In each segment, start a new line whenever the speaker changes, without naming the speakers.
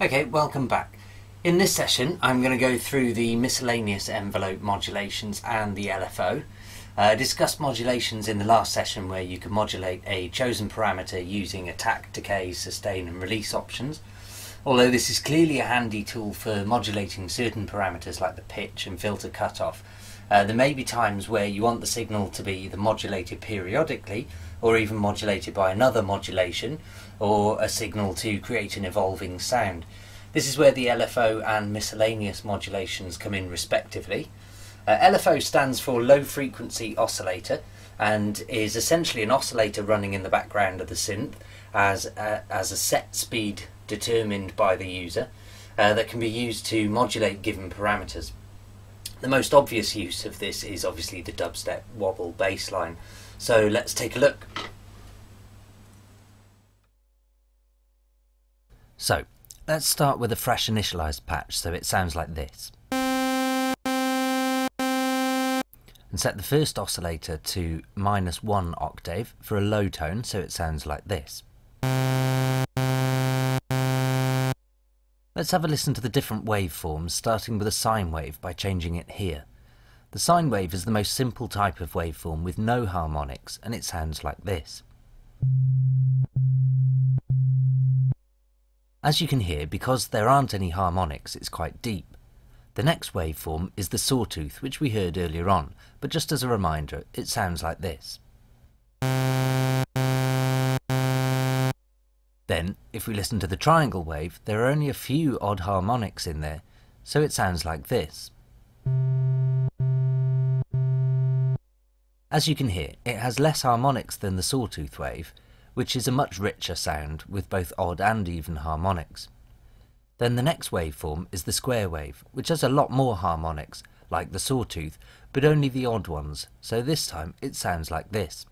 Okay, welcome back. In this session I'm going to go through the miscellaneous envelope modulations and the LFO. I discussed modulations in the last session where you can modulate a chosen parameter using attack, decay, sustain and release options. Although this is clearly a handy tool for modulating certain parameters like the pitch and filter cutoff, there may be times where you want the signal to be either modulated periodically or even modulated by another modulation or a signal to create an evolving sound. This is where the LFO and miscellaneous modulations come in respectively. LFO stands for low frequency oscillator and is essentially an oscillator running in the background of the synth as a set speed determined by the user that can be used to modulate given parameters. The most obvious use of this is obviously the dubstep wobble bassline. So let's take a look. So let's start with a fresh initialized patch so it sounds like this. And set the first oscillator to -1 octave for a low tone so it sounds like this. Let's have a listen to the different waveforms, starting with a sine wave by changing it here. The sine wave is the most simple type of waveform with no harmonics, and it sounds like this. As you can hear, because there aren't any harmonics, it's quite deep. The next waveform is the sawtooth, which we heard earlier on, but just as a reminder, it sounds like this. Then, if we listen to the triangle wave, there are only a few odd harmonics in there, so it sounds like this. As you can hear, it has less harmonics than the sawtooth wave, which is a much richer sound with both odd and even harmonics. Then the next waveform is the square wave, which has a lot more harmonics, like the sawtooth, but only the odd ones, so this time it sounds like this.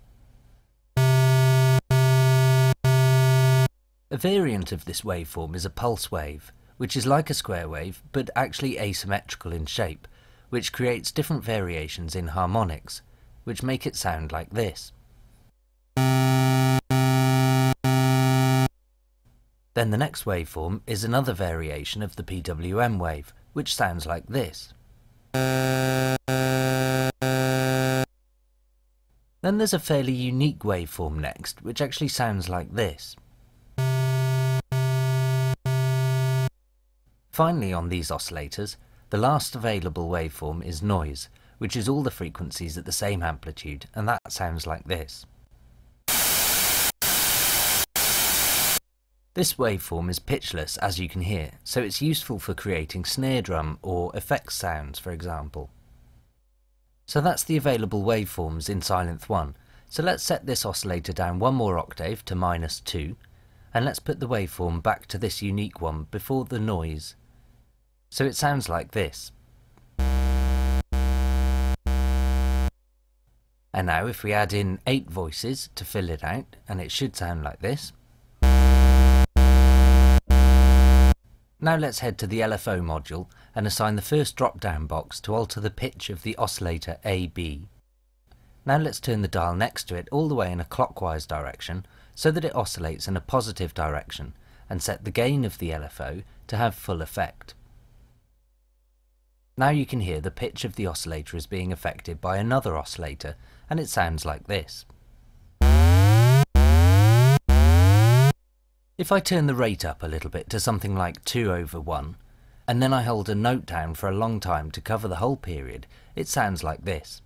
A variant of this waveform is a pulse wave, which is like a square wave, but actually asymmetrical in shape, which creates different variations in harmonics, which make it sound like this. Then the next waveform is another variation of the PWM wave, which sounds like this. Then there's a fairly unique waveform next, which actually sounds like this. Finally, on these oscillators, the last available waveform is noise, which is all the frequencies at the same amplitude, and that sounds like this. This waveform is pitchless, as you can hear, so it's useful for creating snare drum or effects sounds, for example. So that's the available waveforms in Sylenth 1. So let's set this oscillator down one more octave to -2, and let's put the waveform back to this unique one before the noise. So it sounds like this. And now if we add in 8 voices to fill it out, and it should sound like this. Now let's head to the LFO module and assign the first drop-down box to alter the pitch of the oscillator AB. Now let's turn the dial next to it all the way in a clockwise direction so that it oscillates in a positive direction, and set the gain of the LFO to have full effect. Now you can hear the pitch of the oscillator is being affected by another oscillator, and it sounds like this. If I turn the rate up a little bit to something like 2/1, and then I hold a note down for a long time to cover the whole period, it sounds like this.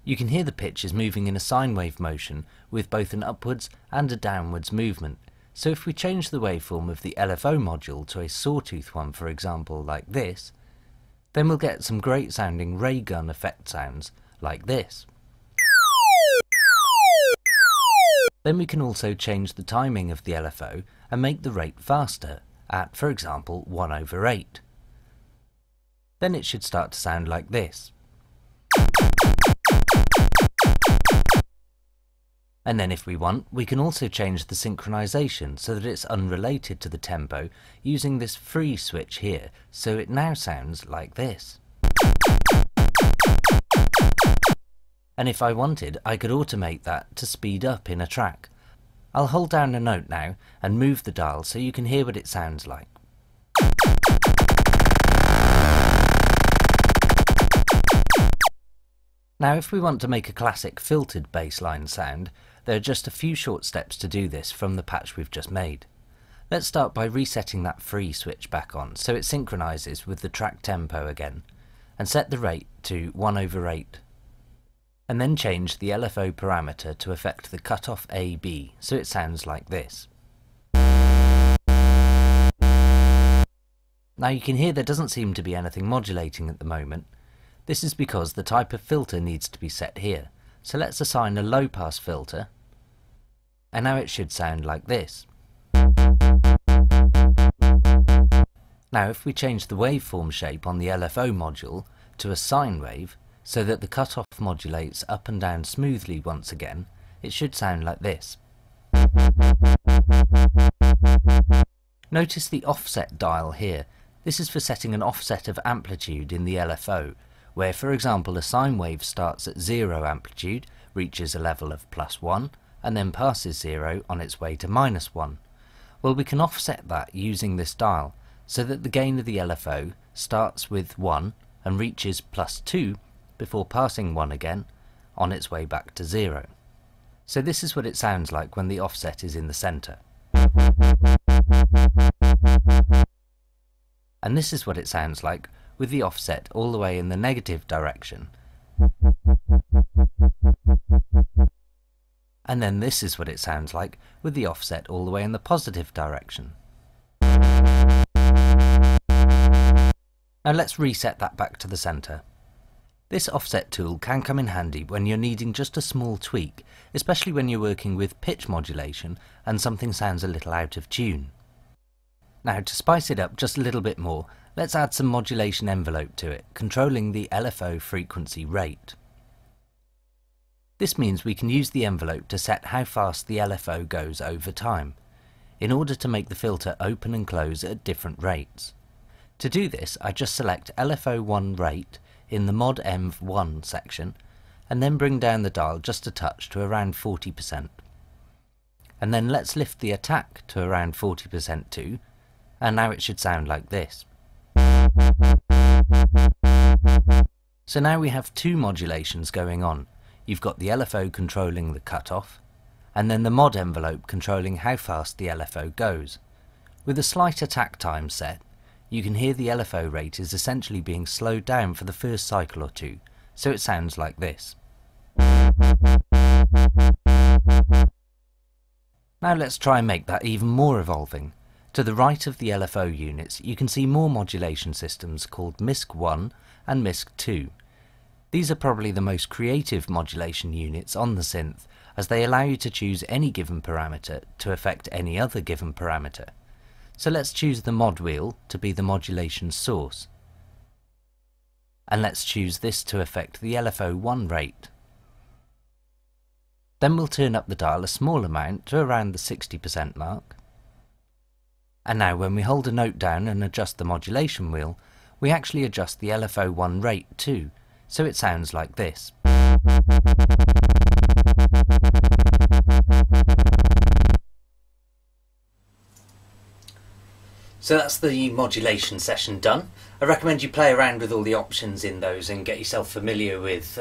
You can hear the pitch is moving in a sine wave motion with both an upwards and a downwards movement, so if we change the waveform of the LFO module to a sawtooth one, for example, like this, then we'll get some great sounding ray gun effect sounds like this. Then we can also change the timing of the LFO and make the rate faster at, for example, 1/8. Then it should start to sound like this. And then if we want, we can also change the synchronization so that it's unrelated to the tempo using this free switch here, so it now sounds like this. And if I wanted, I could automate that to speed up in a track, I'll hold down a note now and move the dial so you can hear what it sounds like. Now if we want to make a classic filtered bassline sound, there are just a few short steps to do this from the patch we've just made. Let's start by resetting that free switch back on so it synchronises with the track tempo again, and set the rate to 1/8. And then change the LFO parameter to affect the cutoff AB so it sounds like this. Now you can hear there doesn't seem to be anything modulating at the moment. This is because the type of filter needs to be set here, so let's assign a low pass filter, and now it should sound like this. Now if we change the waveform shape on the LFO module to a sine wave, so that the cutoff modulates up and down smoothly once again, it should sound like this. Notice the offset dial here. This is for setting an offset of amplitude in the LFO, where for example a sine wave starts at 0 amplitude, reaches a level of +1, and then passes 0 on its way to -1. Well, we can offset that using this dial, so that the gain of the LFO starts with 1 and reaches +2 before passing 1 again on its way back to 0. So this is what it sounds like when the offset is in the centre. And this is what it sounds like with the offset all the way in the negative direction. And then this is what it sounds like with the offset all the way in the positive direction. Now let's reset that back to the centre. This offset tool can come in handy when you're needing just a small tweak, especially when you're working with pitch modulation and something sounds a little out of tune. Now to spice it up just a little bit more, let's add some modulation envelope to it, controlling the LFO frequency rate. This means we can use the envelope to set how fast the LFO goes over time, in order to make the filter open and close at different rates. To do this, I just select LFO1 rate in the Mod Env1 section, and then bring down the dial just a touch to around 40%. And then let's lift the attack to around 40% too, and now it should sound like this. So now we have two modulations going on. You've got the LFO controlling the cutoff, and then the mod envelope controlling how fast the LFO goes. With a slight attack time set, you can hear the LFO rate is essentially being slowed down for the first cycle or two, so it sounds like this. Now let's try and make that even more evolving. To the right of the LFO units, you can see more modulation systems called MISC1 and MISC2. These are probably the most creative modulation units on the synth, as they allow you to choose any given parameter to affect any other given parameter. So let's choose the mod wheel to be the modulation source. And let's choose this to affect the LFO1 rate. Then we'll turn up the dial a small amount to around the 60% mark. And now when we hold a note down and adjust the modulation wheel, we actually adjust the LFO1 rate too, so it sounds like this. So that's the modulation session done. I recommend you play around with all the options in those and get yourself familiar with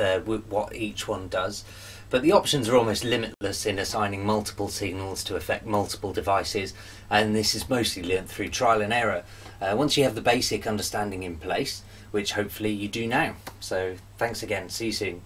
what each one does. But the options are almost limitless in assigning multiple signals to affect multiple devices, and this is mostly learnt through trial and error. Once you have the basic understanding in place, which hopefully you do now. So thanks again, see you soon.